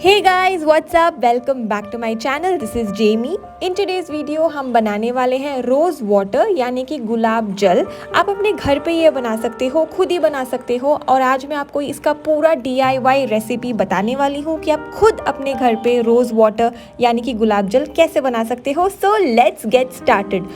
Hey guys, what's up? Welcome back to my channel. This is Jamie. In today's video हम बनाने वाले हैं rose water यानी कि गुलाब जल। आप अपने घर पे ये बना सकते हो, खुद ही बना सकते हो। और आज मैं आपको इसका पूरा DIY रेसिपी बताने वाली हूँ कि आप खुद अपने घर पे रोज़ वाटर यानी कि गुलाब जल कैसे बना सकते हो। So let's get started.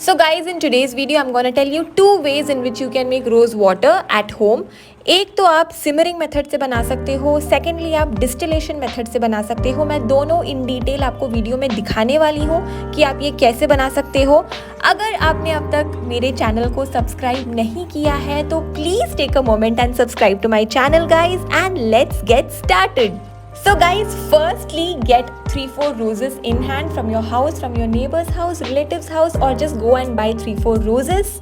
So guys, in today's video I'm gonna tell you two ways in which you can make rose water at home. एक तो आप सिमरिंग मेथड से बना सकते हो, सेकेंडली आप डिस्टिलेशन मेथड से बना सकते हो। मैं दोनों इन डिटेल आपको वीडियो में दिखाने वाली हूँ कि आप ये कैसे बना सकते हो। अगर आपने अब तक मेरे चैनल को सब्सक्राइब नहीं किया है तो please take a moment and subscribe to my channel guys and let's get started. So guys, firstly get 3-4 roses in hand from your house, from your neighbor's house, relative's house, or just go and buy 3-4 roses.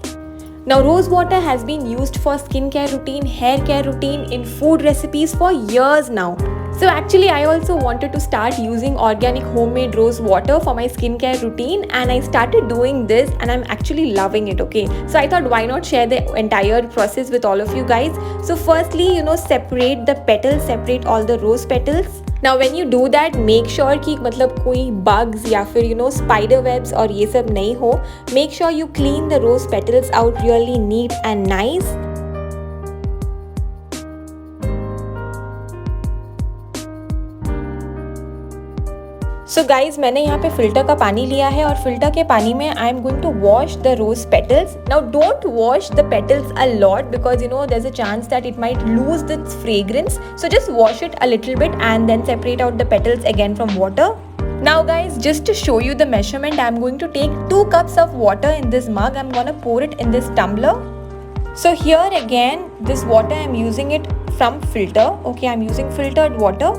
Now rose water has been used for skincare routine, hair care routine, in food recipes for years now. So actually I also wanted to start using organic homemade rose water for my skincare routine and I started doing this and I'm actually loving it, okay? So I thought why not share the entire process with all of you guys. So firstly, separate the petals, separate all the rose petals. Now when you do that, make sure कि मतलब कोई bugs या फिर spider webs और ये सब नहीं हो. Make sure you clean the rose petals out really neat and nice. So guys मैंने यहाँ पे फिल्टर का पानी लिया है और फिल्टर के पानी में I am going to wash the rose petals. Now don't wash the petals a lot because there is a chance that it might lose its fragrance. So just wash it a little bit and then separate out the petals again from water. Now guys, just to show you the measurement, I am going to take 2 cups of water in this mug. I am gonna pour it in this tumbler. So here again, this water I am using it from filter. Okay, I am using filtered water.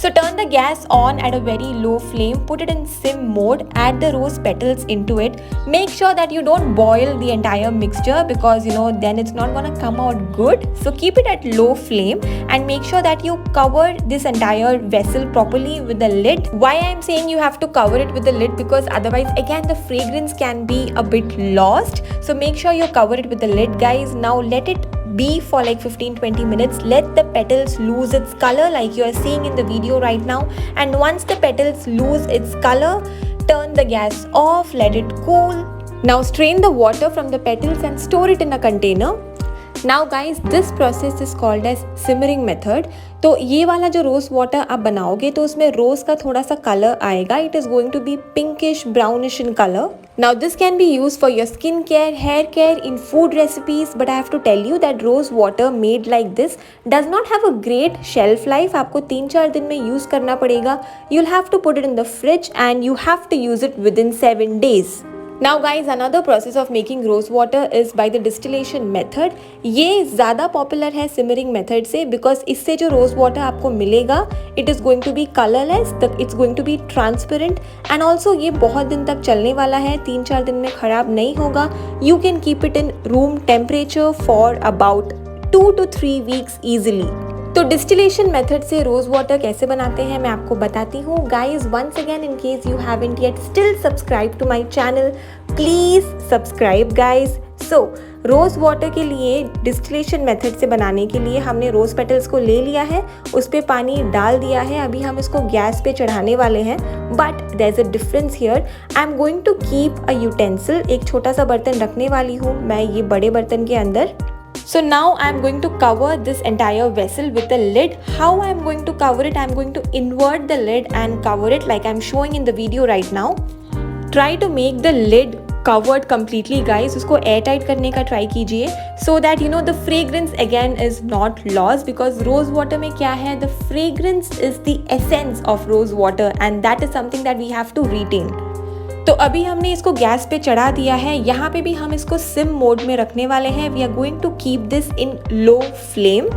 So turn the gas on at a very low flame, put it in sim mode, add the rose petals into it. Make sure that you don't boil the entire mixture because then it's not gonna come out good. So keep it at low flame and make sure that you cover this entire vessel properly with the lid. Why I'm saying you have to cover it with the lid because otherwise again the fragrance can be a bit lost. So make sure you cover it with the lid guys. Now let it be for like 15-20 minutes. Let the petals lose its color like you are seeing in the video right now, and once the petals lose its color, turn the gas off, let it cool. Now strain the water from the petals and store it in a container. Now guys, this process is called as simmering method. तो ये वाला जो rose water आप बनाओगे तो उसमें रोज़ का थोड़ा सा कलर आएगा. It is going to be pinkish brownish in colour. Now this can be used for your skin care, hair care, in food recipes, but I have to tell you that rose water made like this does not have a great shelf life. आपको 3-4 दिन में use करना पड़ेगा. You'll have to put it in the fridge and you have to use it within 7 days. Now guys, another process of making rose water is by the distillation method. ये ज़्यादा popular है simmering method से because इससे जो rose water आपको मिलेगा it is going to be colorless, it's going to be transparent and also ये बहुत दिन तक चलने वाला है, 3-4 दिन में ख़राब नहीं होगा. You can keep it in room temperature for about 2 to 3 weeks easily. तो डिस्टिलेशन मेथड से रोज़ वाटर कैसे बनाते हैं मैं आपको बताती हूँ. Guys once again in case you haven't yet still subscribe to my channel, please subscribe guys. So rose water के लिए डिस्टिलेशन मेथड से बनाने के लिए हमने रोज़ पेटल्स को ले लिया है, उस पर पानी डाल दिया है. अभी हम इसको गैस पे चढ़ाने वाले हैं. But there is a difference here. I am going to keep a utensil. एक छोटा सा बर्तन रखने वाली हूँ मैं ये बड़े बर्तन के अंदर. So now I am going to cover this entire vessel with a lid. How I am going to cover it? I am going to invert the lid and cover it like I am showing in the video right now. Try to make the lid covered completely guys. उसको airtight करने का try कीजिए so that the fragrance again is not lost because rose water में क्या है, the fragrance is the essence of rose water and that is something that we have to retain. तो अभी हमने इसको गैस पे चढ़ा दिया है. यहाँ पे भी हम इसको सिम मोड में रखने वाले हैं. We are going to keep this in low flame.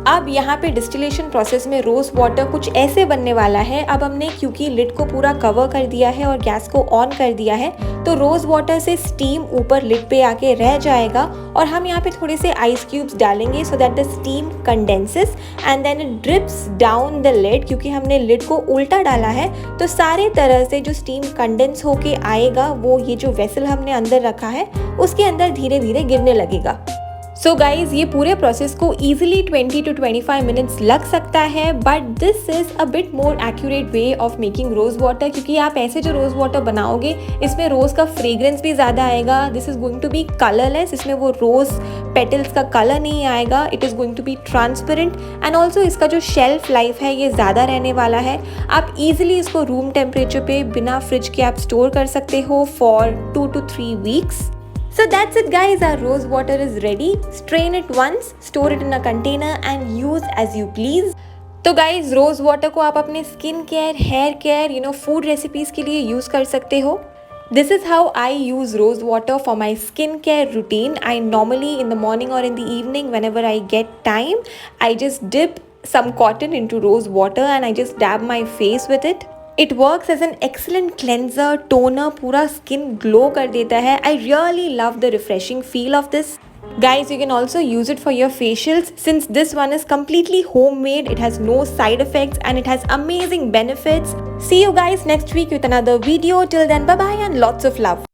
अब यहाँ पे डिस्टिलेशन प्रोसेस में रोज़ वाटर कुछ ऐसे बनने वाला है. अब हमने क्योंकि लिड को पूरा कवर कर दिया है और गैस को ऑन कर दिया है तो रोज़ वाटर से स्टीम ऊपर लिड पे आके रह जाएगा और हम यहाँ पे थोड़े से आइस क्यूब्स डालेंगे so that the steam condenses and then it drips down the lid. क्योंकि हमने लिड को उल्टा डाला है तो सारे तरह से जो स्टीम कंडेंस होके आएगा वो ये जो वेसल हमने अंदर रखा है उसके अंदर धीरे धीरे गिरने लगेगा. सो गाइज ये पूरे प्रोसेस को ईजिली 20 to 25 मिनट्स लग सकता है, but this is a bit more accurate way of making rose water, क्योंकि आप ऐसे जो रोज़ वाटर बनाओगे इसमें रोज़ का फ्रेग्रेंस भी ज़्यादा आएगा. This is going to be colourless, इसमें वो रोज़ पेटल्स का कलर नहीं आएगा. It is going to be transparent and also इसका जो शेल्फ लाइफ है ये ज़्यादा रहने वाला है. आप ईजिली इसको रूम टेम्परेचर पे बिना फ्रिज के आप स्टोर कर सकते हो for 2 to 3 weeks. So that's it guys, our rose water is ready. Strain it once, store it in a container and use as you please. तो गाइज रोज वाटर को आप अपने skin care, hair care, food recipes के लिए use कर सकते हो. This is how I use rose water for my skincare routine. I normally in the morning or in the evening, whenever I get time, I just dip some cotton into rose water and I just dab my face with it. It works as an excellent cleanser, toner, पूरा skin glow कर देता है. I really love the refreshing feel of this. Guys, you can also use it for your facials since this one is completely homemade. It has no side effects and it has amazing benefits. See you guys next week with another video. Till then, bye bye and lots of love.